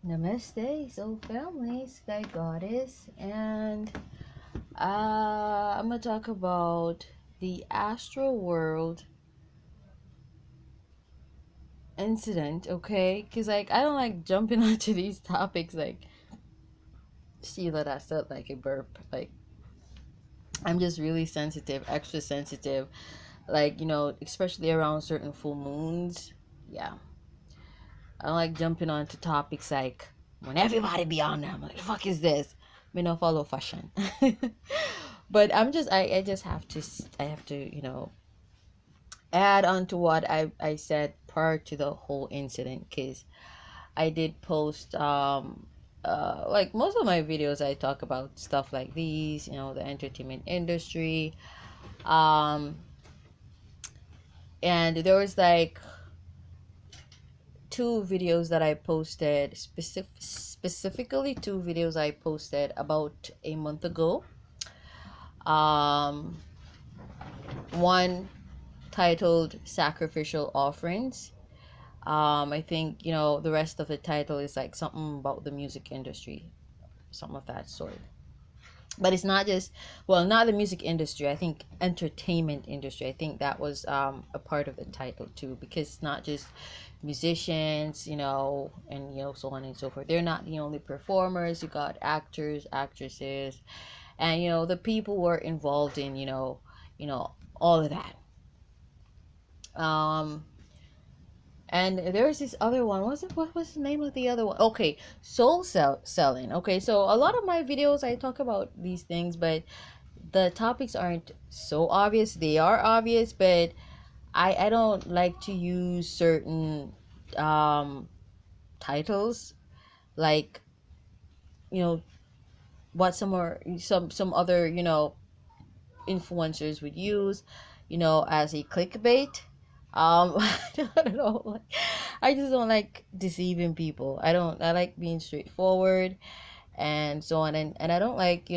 Namaste, soul family, sky goddess, and I'm gonna talk about the Astro World incident, okay? Because like I don't like jumping onto these topics. Like, see that I felt like a burp. Like, I'm just really sensitive, extra sensitive. Like, especially around certain full moons. Yeah, I don't like jumping onto topics like when everybody be on them. Like, the fuck is this? Me no follow fashion. But I just have to, add on to what I said prior to the whole incident, because I did post like most of my videos I talk about stuff like these, the entertainment industry. And there was like two videos that I posted, specifically two videos I posted about a month ago. One titled Sacrificial Offerings. I think, the rest of the title is like something about the music industry, something of that sort. But it's not just, well, not the music industry. I think entertainment industry. I think that was a part of the title too, because it's not just musicians, and so on and so forth. They're not the only performers. You got actors, actresses, and the people who are involved in, all of that. And there's this other one. What was the name of the other one? Okay, selling. Okay, so a lot of my videos I talk about these things, but the topics aren't so obvious. They are obvious, but I don't like to use certain titles, like what some other influencers would use, as a clickbait. I don't know. Like, I just don't like deceiving people. I like being straightforward and so on. And I don't like,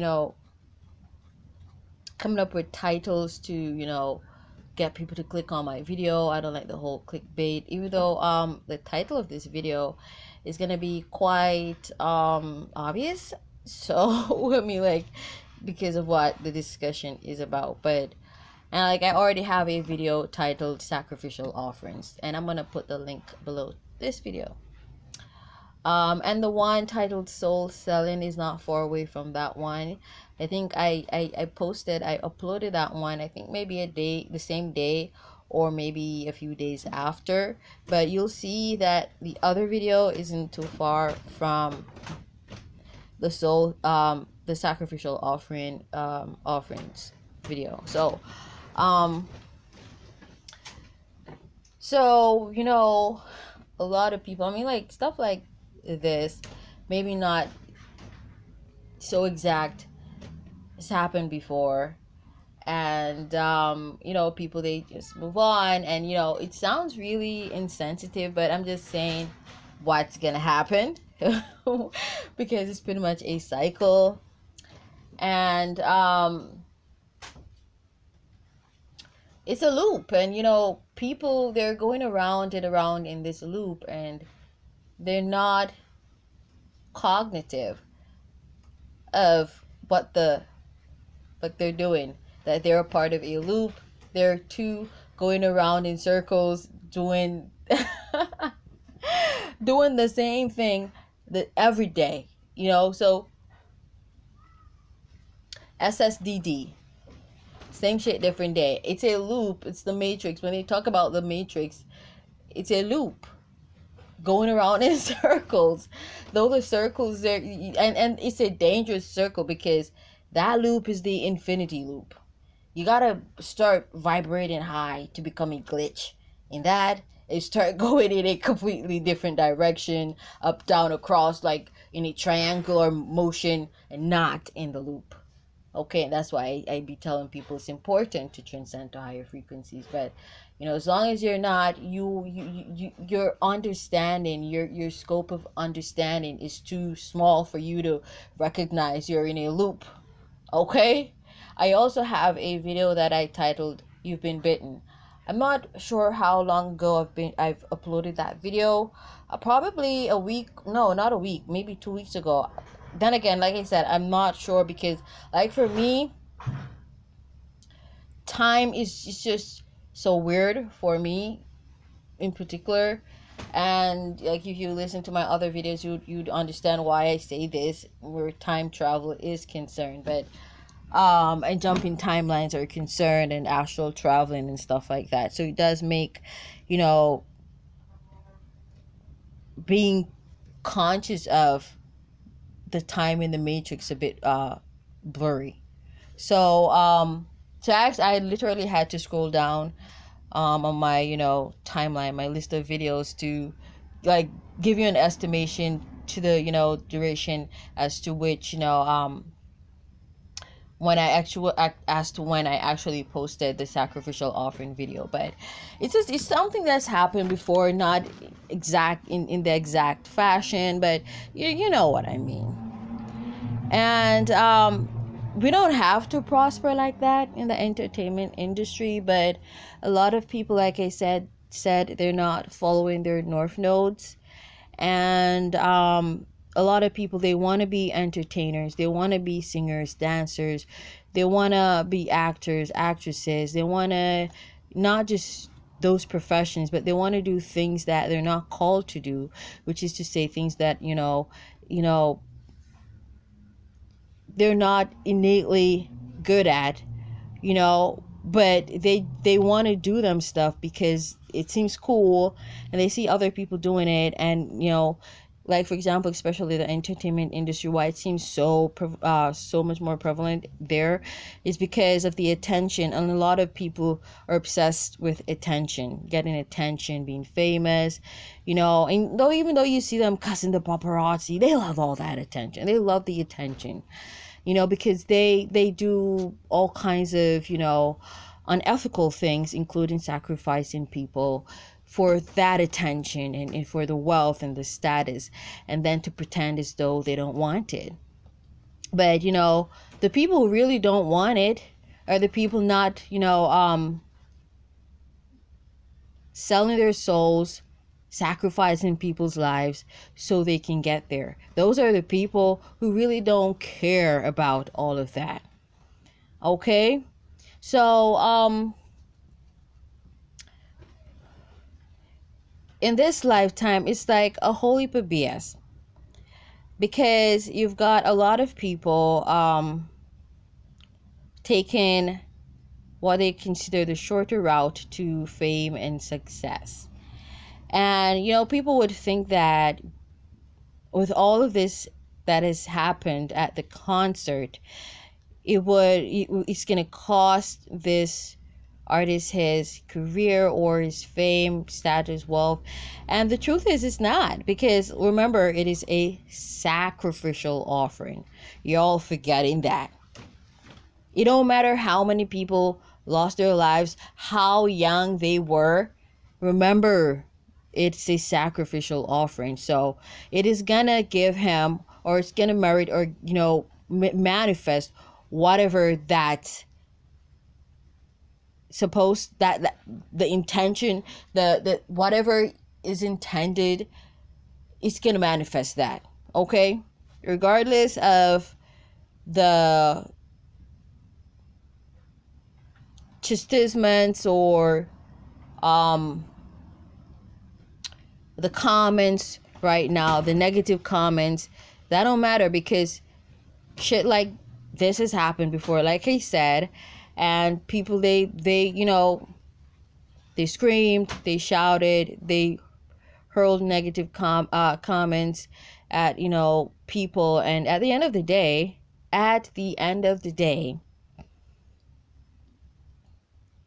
coming up with titles to, get people to click on my video. I don't like the whole clickbait, even though the title of this video is gonna be quite obvious. So I mean, like, because of what the discussion is about. But and like I already have a video titled Sacrificial Offerings, and I'm gonna put the link below this video. And the one titled Soul Selling is not far away from that one. I think I uploaded that one, I think maybe the same day, or maybe a few days after. But you'll see that the other video isn't too far from the sacrificial offerings video. So a lot of people, I mean, like, stuff like this, maybe not so exact, has happened before. And people, they just move on, and it sounds really insensitive, but I'm just saying what's gonna happen. Because it's pretty much a cycle. And it's a loop, and people, they're going around and around in this loop, and they're not cognitive of what they're doing, that they're a part of a loop. They're two going around in circles, doing doing the same thing every day, so SSDD, same shit, different day. It's a loop. It's the matrix. When they talk about the matrix, it's a loop going around in circles. Those are circles there, and it's a dangerous circle, because that loop is the infinity loop. You gotta start vibrating high to become a glitch in that. It start going in a completely different direction, up, down, across, like in a triangular motion, and not in the loop. Okay, and that's why I be telling people it's important to transcend to higher frequencies. But as long as you're not, your understanding, your scope of understanding is too small for you to recognize you're in a loop. Okay, I also have a video that I titled "You've Been Bitten." I'm not sure how long ago I've uploaded that video. Probably a week, no, not a week, maybe 2 weeks ago. Then again, like I said, I'm not sure, because like for me, time is just so weird for me in particular. And like if you listen to my other videos, you'd understand why I say this where time travel is concerned. But and jumping timelines are concerned, and astral traveling and stuff like that. So it does make, you know, being conscious of the time in the matrix a bit blurry. So I literally had to scroll down on my, you know, timeline, my list of videos, to like give you an estimation to the, you know, duration as to which, you know, when I actually, as to when I actually posted the sacrificial offering video. But it's something that's happened before, not exact in the exact fashion, but you know what I mean. And we don't have to prosper like that in the entertainment industry, but a lot of people, like I said they're not following their north nodes. And a lot of people, they want to be entertainers, they want to be singers, dancers, they want to be actors, actresses, they want to, not just those professions, but they want to do things that they're not called to do, which is to say things that, you know, they're not innately good at, you know, but they want to do them stuff because it seems cool, and they see other people doing it. And you know, like for example, especially the entertainment industry, why it seems so much more prevalent there is because of the attention. And a lot of people are obsessed with attention, getting attention, being famous, you know. And even though you see them cussing the paparazzi, they love all that attention, they love the attention, you know, because they do all kinds of, you know, unethical things, including sacrificing people for that attention and for the wealth and the status, and then to pretend as though they don't want it. But you know, the people who really don't want it are the people not, you know, selling their souls, sacrificing people's lives so they can get there. Those are the people who really don't care about all of that. Okay? So in this lifetime, it's like a whole heap of BS, because you've got a lot of people taking what they consider the shorter route to fame and success. And you know, people would think that with all of this that has happened at the concert, it's going to cost this artist his career or his fame, status, wealth. And the truth is, it's not, because remember, it is a sacrificial offering. Y'all forgetting that. It don't matter how many people lost their lives, how young they were. Remember, it's a sacrificial offering. So it is gonna give him, or it's gonna merit, or you know, manifest whatever that that the intention, the whatever is intended, it's gonna manifest that. Okay, regardless of the chastisements or the comments right now, the negative comments, that don't matter, because shit like this has happened before, like I said. And people, they you know, they screamed, they shouted, they hurled negative comments at, you know, people. And at the end of the day,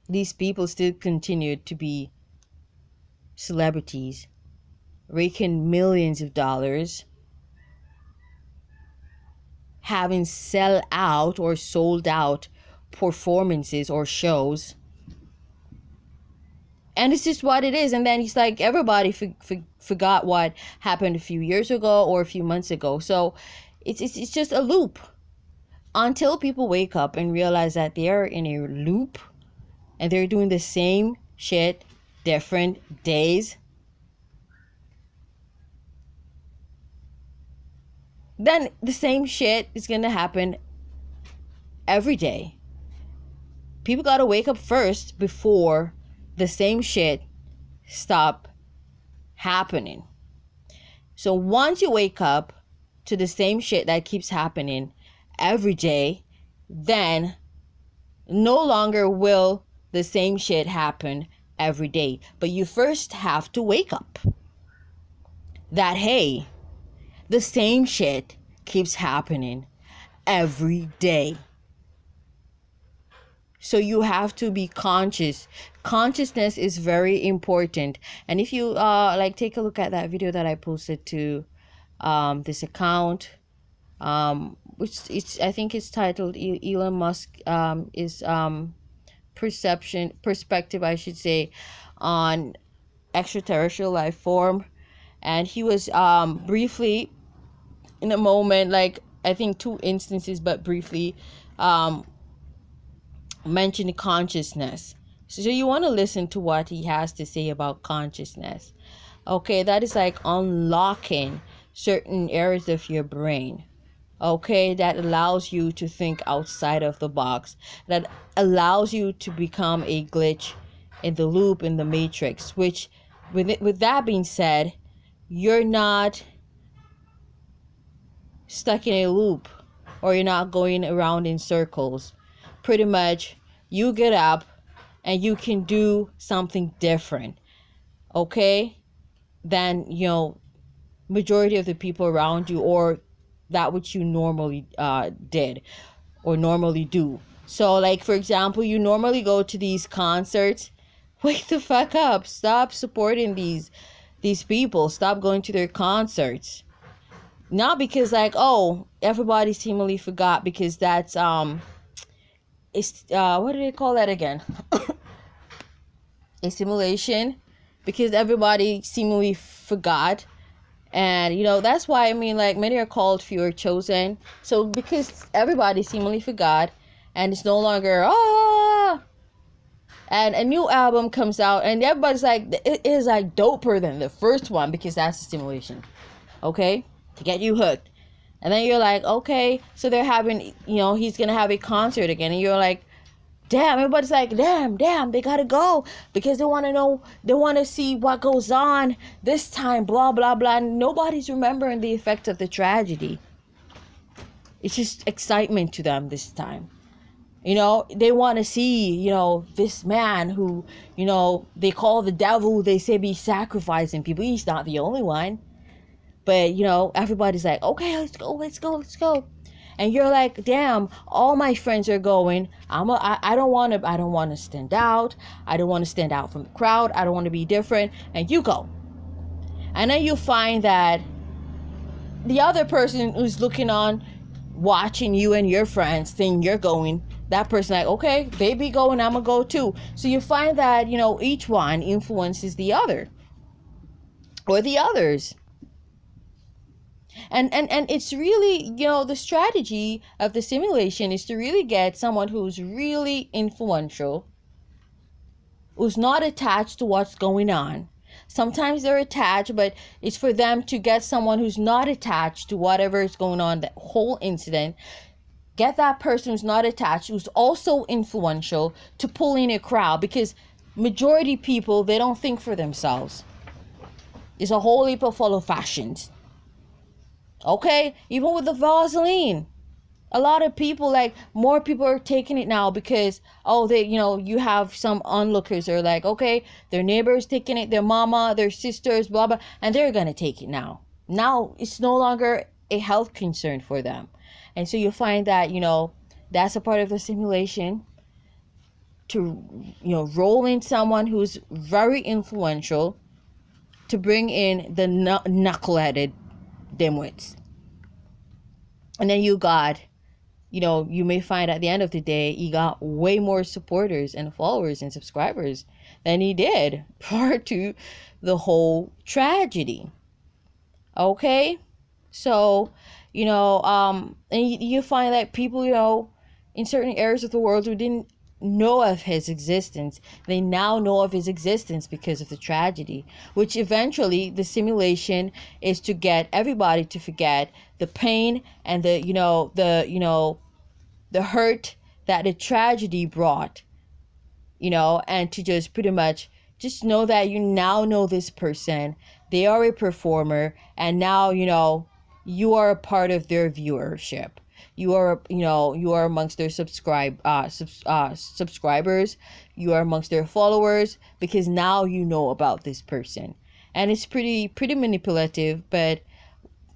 these people still continued to be celebrities, raking millions of dollars, having sold out performances or shows. And it's just what it is. And then it's like everybody forgot what happened a few years ago or a few months ago. So it's just a loop until people wake up and realize that they are in a loop and they're doing the same shit, different days, then the same shit is going to happen every day. People got to wake up first before the same shit stop happening. So once you wake up to the same shit that keeps happening every day, then no longer will the same shit happen every day. But you first have to wake up that, hey, the same shit keeps happening every day. So you have to be conscious. Consciousness is very important. And if you like take a look at that video that I posted to this account, which I think it's titled Elon Musk is perspective, I should say, on extraterrestrial life form. And he was briefly, in a moment, like I think 2 instances, but briefly mentioned consciousness. So you want to listen to what he has to say about consciousness. Okay, that is like unlocking certain areas of your brain. Okay, that allows you to think outside of the box. That allows you to become a glitch in the loop, in the matrix. Which, with that being said, you're not stuck in a loop, or you're not going around in circles. Pretty much, you get up and you can do something different, okay, than, you know, majority of the people around you, or that which you normally did or normally do. So like, for example, you normally go to these concerts. Wake the fuck up. Stop supporting these people. Stop going to their concerts. Not because like, oh, everybody seemingly forgot, because that's it's what do they call that again? A simulation, because everybody seemingly forgot. And you know, that's why, I mean, like, many are called, few are chosen. So because everybody seemingly forgot, and it's no longer and a new album comes out and everybody's like, it is like doper than the first one, because that's a stimulation, okay, to get you hooked. And then you're like, okay, so they're having, you know, he's gonna have a concert again, and you're like, damn, everybody's like, damn, they gotta go, because they want to know, they want to see what goes on this time, blah, blah, blah. And nobody's remembering the effect of the tragedy. It's just excitement to them this time. You know, they want to see, you know, this man who, you know, they call the devil, they say be sacrificing people. He's not the only one. But, you know, everybody's like, okay, let's go. And you're like, damn, all my friends are going. I don't want to stand out. I don't want to stand out from the crowd. I don't want to be different. And you go. And then you find that the other person who's looking on, watching you and your friends, think you're going, that person like, okay, they be going, I'm gonna go too. So you find that, you know, each one influences the other or the others. And it's really, you know, the strategy of the simulation is to really get someone who's really influential, who's not attached to what's going on. Sometimes they're attached, but it's for them to get someone who's not attached to whatever is going on, that whole incident. Get that person who's not attached, who's also influential, to pull in a crowd, because majority people, they don't think for themselves. It's a whole heap of follow fashions. Okay, even with the Vaseline, a lot of people, like, more people are taking it now because, oh, they, you know, you have some onlookers are like, okay, their neighbors taking it, their mama, their sisters, blah, blah, and they're going to take it now. Now it's no longer a health concern for them. And so you find that, you know, that's a part of the simulation, to, you know, roll in someone who's very influential, to bring in the knuckleheaded dimwits. And then you got, you know, you may find at the end of the day, he got way more supporters and followers and subscribers than he did prior to the whole tragedy. Okay, so, you find that people, in certain areas of the world who didn't know of his existence. They now know of his existence because of the tragedy, which eventually the simulation is to get everybody to forget the pain and the, the hurt that the tragedy brought, and to just pretty much just know that you now know this person. They are a performer, and now, you are a part of their viewership. You are, you are amongst their subscribers. You are amongst their followers, because now you know about this person. And it's pretty manipulative, but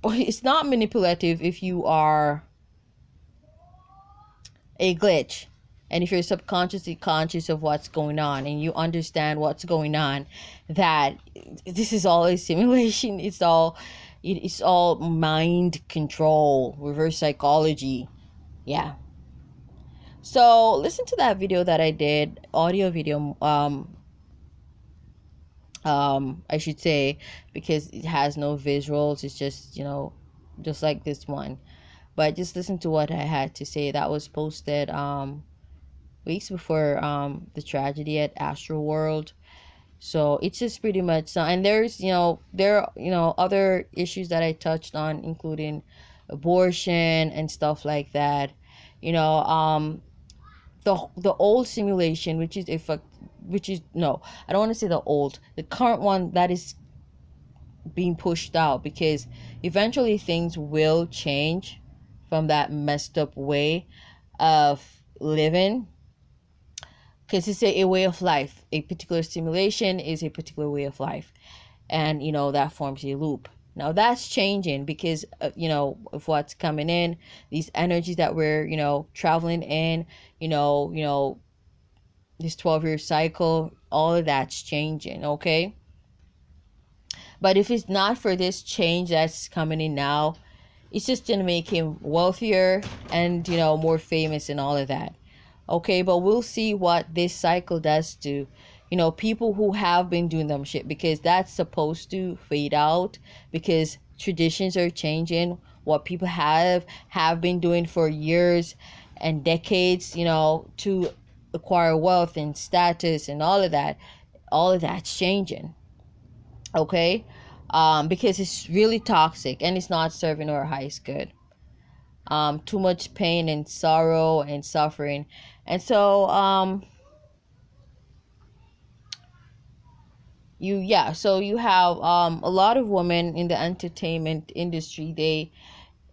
it's not manipulative if you are a glitch, and if you're subconsciously conscious of what's going on and you understand what's going on, that this is all a simulation. It's all mind control, reverse psychology. Yeah. So listen to that video that I did, audio video, I should say, because it has no visuals. It's just, just like this one. But just listen to what I had to say. That was posted weeks before the tragedy at Astroworld. So it's just pretty much so. And there's, there are, other issues that I touched on, including abortion and stuff like that. The old simulation, which is no, I don't want to say the current one that is being pushed out, because eventually things will change from that messed up way of living, because it's a way of life. A particular simulation is a particular way of life, and that forms a loop. Now that's changing because of what's coming in, these energies that we're traveling in, this 12-year cycle, all of that's changing. Okay, but if it's not for this change that's coming in now, it's just gonna make him wealthier and more famous and all of that. Okay, but we'll see what this cycle does to people who have been doing them shit, because that's supposed to fade out, because traditions are changing. What people have been doing for years and decades, to acquire wealth and status and all of that's changing. Okay, because it's really toxic and it's not serving our highest good. Too much pain and sorrow and suffering. And so you have a lot of women in the entertainment industry. They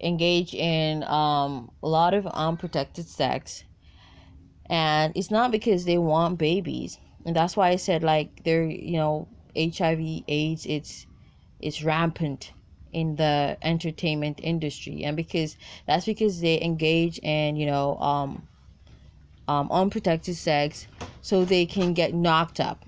engage in a lot of unprotected sex, and it's not because they want babies. And that's why I said, like, they're HIV, AIDS, it's rampant in the entertainment industry, and because they engage in unprotected sex so they can get knocked up.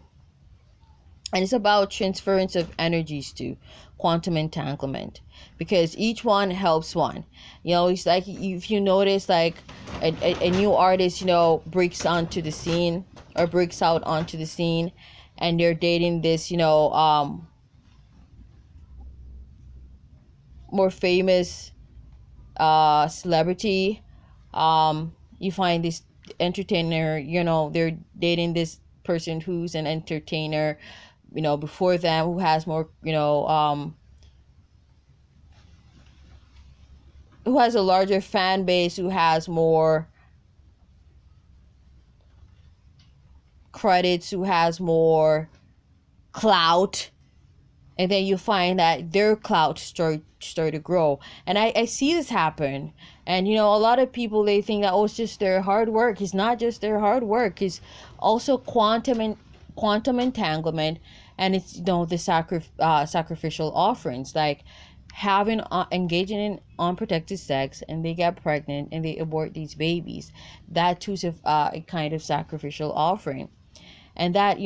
And it's about transference of energies to quantum entanglement, because each one helps one. It's like, if you notice, like a new artist breaks onto the scene, or breaks out onto the scene, and they're dating this more famous celebrity. You find this entertainer, they're dating this person who's an entertainer before them, who has more who has a larger fan base, who has more credits, who has more clout. And then you find that their clout start to grow. And I see this happen. And a lot of people, they think that, it's just their hard work. It's not just their hard work. It's also quantum entanglement, and it's the sacrificial offerings, like engaging in unprotected sex, and they get pregnant and they abort these babies. That too is a kind of sacrificial offering. And that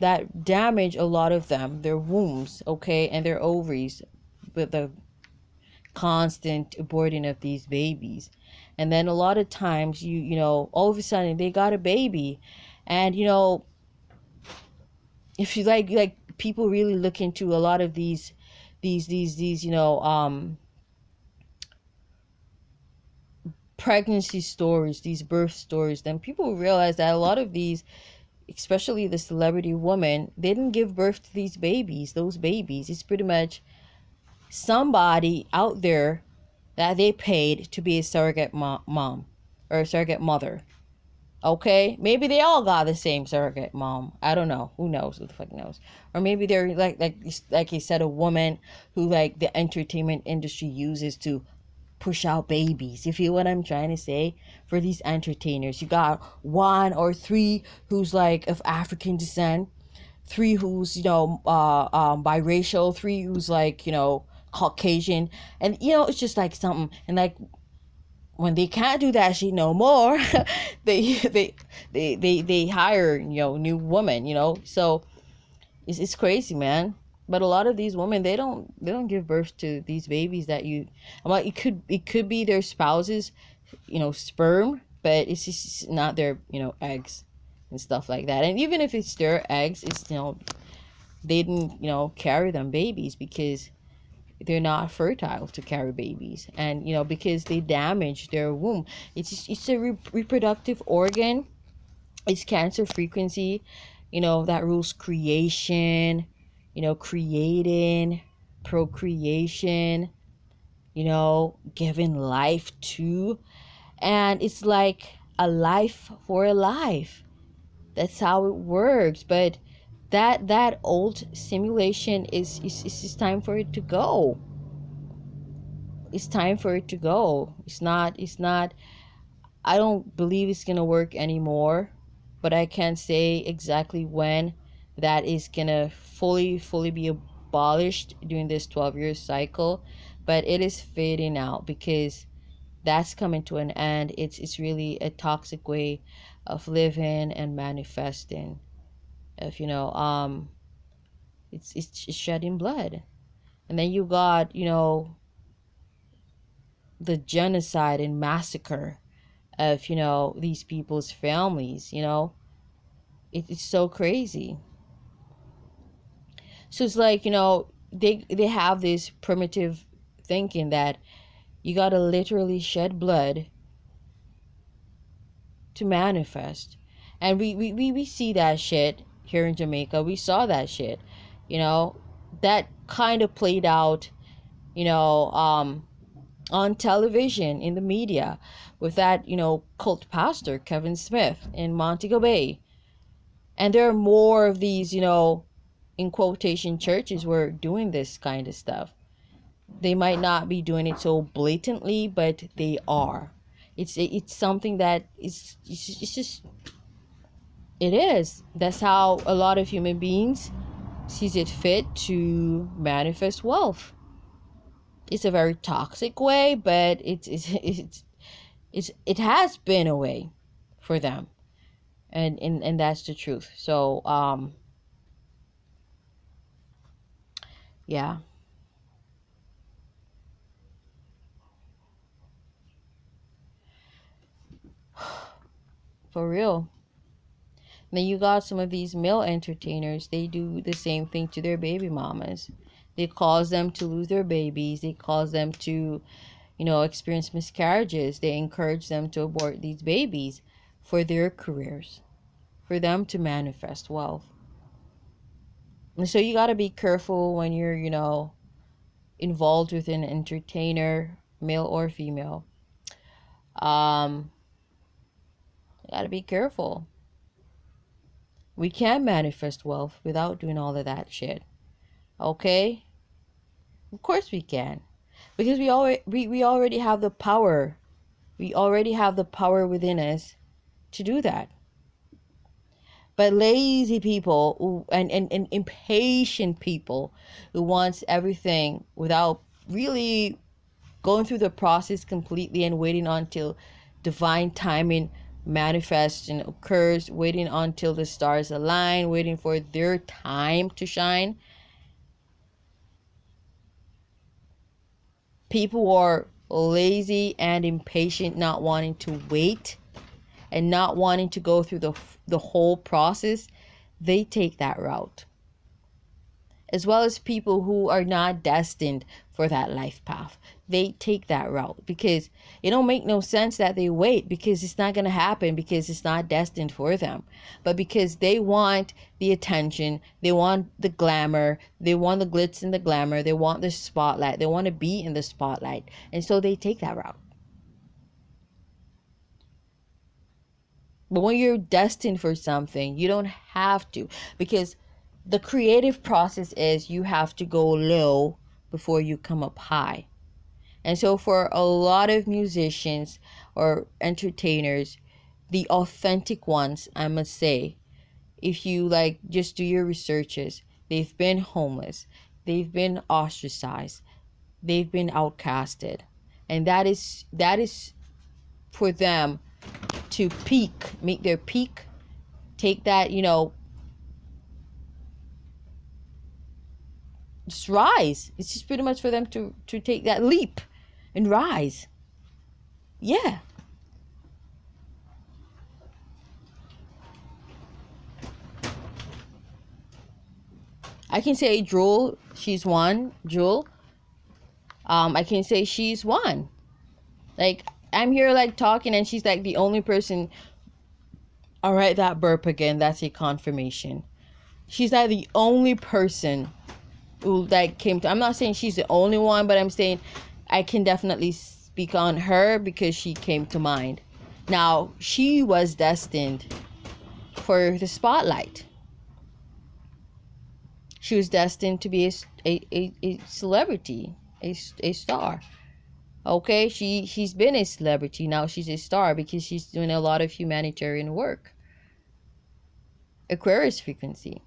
that damage a lot of them, their wombs, okay, and their ovaries, with the constant aborting of these babies. And then a lot of times all of a sudden they got a baby, and if you like people really look into a lot of these pregnancy stories, these birth stories, then people realize that a lot of these, especially the celebrity women, they didn't give birth to these babies. Those babies, it's pretty much somebody out there that they paid to be a surrogate mom or a surrogate mother. Okay, maybe they all got the same surrogate mom. I don't know. Who knows? Who the fuck knows? Or maybe they're like he said, a woman who like the entertainment industry uses to push out babies. You feel what I'm trying to say? For these entertainers, you got 1 or 3 who's like of African descent, 3 who's biracial, 3 who's like Caucasian, and it's just like something. And like when they can't do that shit no more, they hire new women. So it's crazy, man. But a lot of these women, they don't give birth to these babies that I'm like, it could be their spouses sperm, but it's just not their eggs and stuff like that. And even if it's their eggs, it's they didn't carry them babies because they're not fertile to carry babies, and because they damage their womb. It's a reproductive organ. It's cancer frequency that rules creation, creating, procreation, giving life to. And it's like a life for a life. That's how it works. But that old simulation is time for it to go. It's time for it to go. It's not I don't believe it's gonna work anymore, but I can't say exactly when that is gonna fully be abolished during this 12-year cycle. But it is fading out because that's coming to an end. It's really a toxic way of living and manifesting. If it's shedding blood. And then you got the genocide and massacre of these people's families. It's so crazy. So it's like they have this primitive thinking that you gotta literally shed blood to manifest. And we see that shit here in Jamaica. We saw that shit. That kind of played out on television, in the media, with that cult pastor Kevin Smith in Montego Bay. And there are more of these in quotation churches were doing this kind of stuff. They might not be doing it so blatantly, but they are. It's something that it's just, it is. That's how a lot of human beings sees it fit to manifest wealth. It's a very toxic way, but it has been a way for them, and that's the truth. So yeah. For real. Then you got some of these male entertainers, they do the same thing to their baby mamas. They cause them to lose their babies. They cause them to, experience miscarriages. They encourage them to abort these babies for their careers, for them to manifest wealth. And so you got to be careful when you're, involved with an entertainer, male or female. You got to be careful. We can manifest wealth without doing all of that shit. Okay? Of course we can. Because we already have the power. We already have the power within us to do that. But lazy people and impatient people who wants everything without really going through the process completely and waiting until divine timing manifests and occurs, waiting until the stars align, waiting for their time to shine. People are lazy and impatient, not wanting to wait and not wanting to go through the whole process. They take that route. as well as people who are not destined for that life path. They take that route because it don't make no sense that they wait, because it's not going to happen, because it's not destined for them. But because they want the attention, they want the glamour, they want the glitz and the glamour, they want the spotlight, they want to be in the spotlight, and so they take that route. But when you're destined for something, you don't have to, because the creative process is you have to go low before you come up high. And so for a lot of musicians or entertainers, the authentic ones, I must say, if you like just do your researches, they've been homeless, they've been ostracized, they've been outcasted. And that is for them to peak, make their peak, take that, you know, just rise. It's just pretty much for them to take that leap and rise. Yeah. I can say Jewel, she's one. Jewel. I can say she's one. Like, I'm here like talking and she's like the only person. All right, that burp again, that's a confirmation. She's like the only person who like came to, I'm not saying she's the only one, but I'm saying I can definitely speak on her because she came to mind. Now, she was destined for the spotlight. She was destined to be a celebrity, a star. Okay, she's been a celebrity. Now she's a star because she's doing a lot of humanitarian work. Aquarius frequency.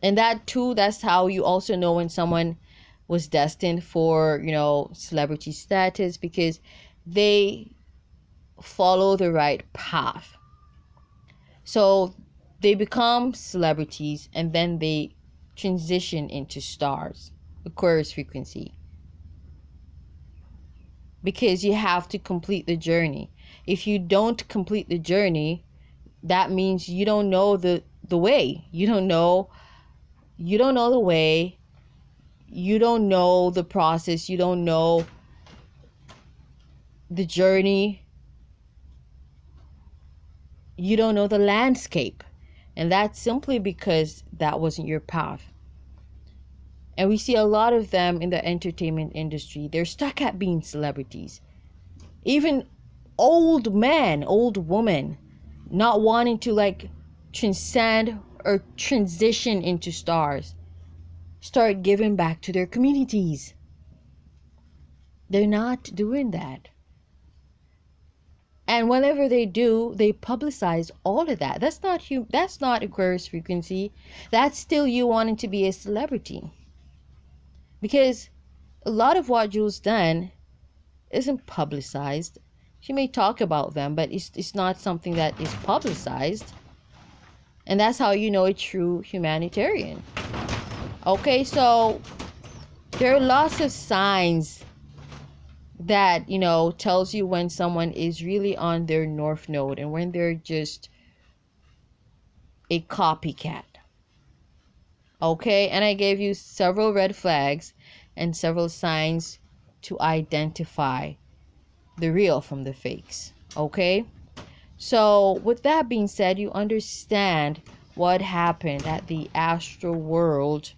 And that too, that's how you also know when someone was destined for, you know, celebrity status, because they follow the right path. So they become celebrities and then they transition into stars. Aquarius frequency. Because you have to complete the journey. If you don't complete the journey, that means you don't know the way. You don't know the way. You don't know the process. You don't know the journey. You don't know the landscape. And that's simply because that wasn't your path. And we see a lot of them in the entertainment industry. They're stuck at being celebrities. Even old men, old women, not wanting to like transcend or transition into stars. Start giving back to their communities. They're not doing that. And whenever they do, they publicize all of that. That's not Aquarius frequency. That's still you wanting to be a celebrity. Because a lot of what Jules done isn't publicized. She may talk about them, but it's not something that is publicized. And that's how you know a true humanitarian. Okay, so there are lots of signs that, you know, tells you when someone is really on their north node and when they're just a copycat. Okay, and I gave you several red flags and several signs to identify the real from the fakes. Okay, so with that being said, you understand what happened at the ASTROWORLD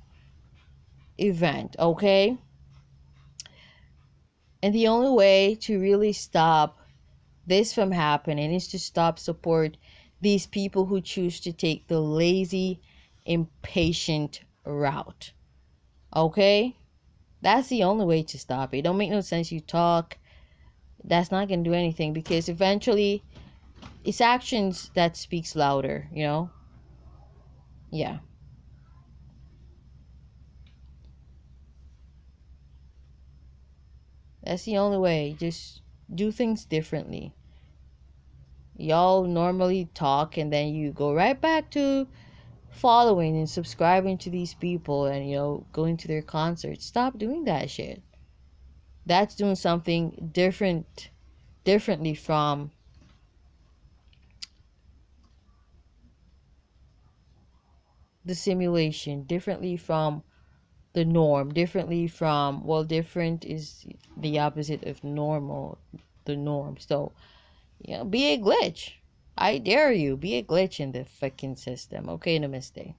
event. Okay, and the only way to really stop this from happening is to stop support these people who choose to take the lazy, impatient route. Okay, that's the only way to stop it. It don't make no sense you talk. That's not gonna do anything, because eventually it's actions that speaks louder, you know. Yeah, that's the only way. Just do things differently. Y'all normally talk and then you go right back to following and subscribing to these people and, you know, going to their concerts. Stop doing that shit. That's doing something differently from the simulation, differently from the norm, differently from, well, different is the opposite of normal, the norm. So, be a glitch. I dare you, be a glitch in the fucking system. Okay, namaste.